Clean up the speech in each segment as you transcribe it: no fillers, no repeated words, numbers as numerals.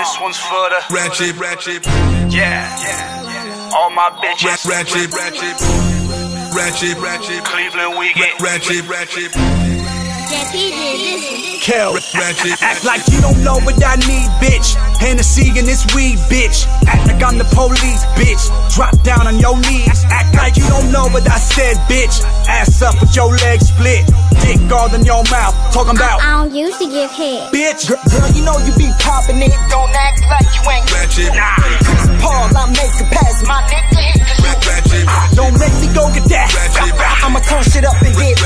This one's for the Ratchet. Yeah. All my bitches. Ratchet. Cleveland, we get Ratchet. Kel, Ratchet. act like you don't know what I need, bitch. Hennessy and this weed, bitch. Act like I'm the police, bitch. Drop down on your knees. Act like you don't know what I said, bitch. Ass up with your legs split. Dick all in your mouth. Talking about I don't usually give head. bitch. Girl, you know you be poppin' it. Don't act like you ain't Ratchet. Chris Paul, I make a pass. My nigga hit the loop. Ratchet. Don't make me go get that. I'ma turn shit up and hit.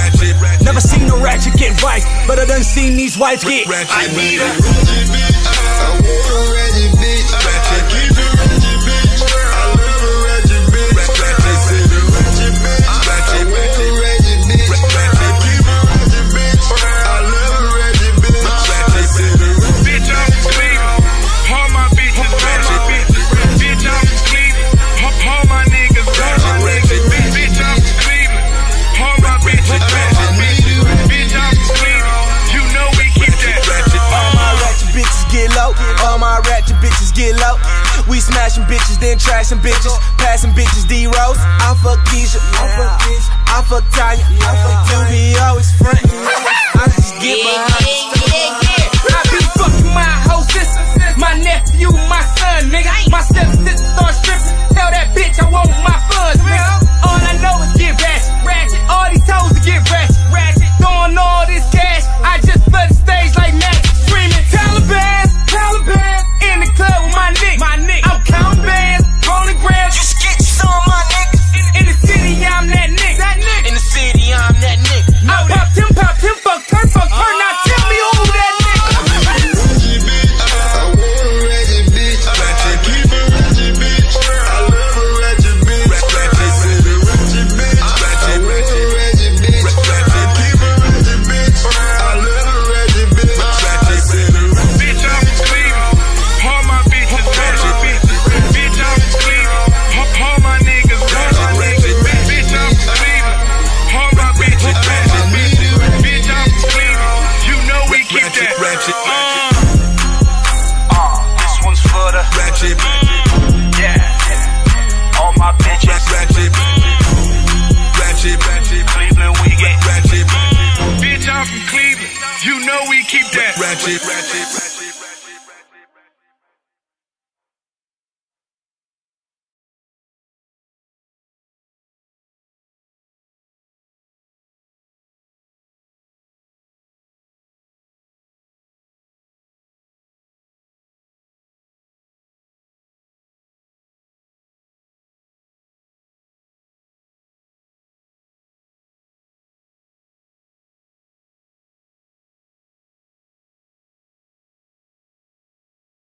Never seen a ratchet get wife, but I done seen these wives get. I need a ratchet bitch. I want a ratchet bitch. I keep it ratchet bitch. I love a ratchet bitch. I said a ratchet bitch. I want a ratchet bitch. I keep it ratchet bitch. I love a ratchet bitch. I said a ratchet bitch. I'm Cleveland. All my bitches ratchet bitches. Bitch, I'm Cleveland. All my niggas ratchet bitches. Bitch, I'm Cleveland. All my bitches ratchet bitches. Bitch, I'm Cleveland. You know we keep that. All my ratchet bitches get low. All my ratchet bitches get low. We smashing bitches, then trashing bitches, passing bitches D-Rose. I fuck Keisha, I fuck Tanya, you be always frontin'. I just get behind. I be fucking my whole sister, my nephew, my son, nigga. My stepsister start stripping. Tell that bitch I want my funds, nigga. All I know is get ratchet. All these toes to get ratchet. Throwing all this cash, I just flood the stage like magic. Screaming Taliban in the club with my nigga. I'm counting bands, rolling grams. Just get some of my niggas. In the city, I'm that nigga. In the city, I'm that nigga. I pop him, fuck turn. Now tell me who that nigga. ratchet bitch. I want a ratchet bitch. I keep it ratchet bitch. I love a ratchet bitch. I said a ratchet bitch. I want a ratchet bitch. I keep it ratchet bitch. I love a ratchet bitch. I said a ratchet Bitch, I'm Cleveland. All my bitches ratchet bitches. Bitch, I'm Cleveland. All my niggas ratchet bitches. Bitch, I'm Cleveland. All my bitches ratchet bitches. Bitch, I'm Cleveland. You know we keep that. This one's for the Ratchet. Yeah. All my bitches Ratchet. Cleveland, we get Ratchet. Bitch, I'm from Cleveland. You know we keep that. Ratchet.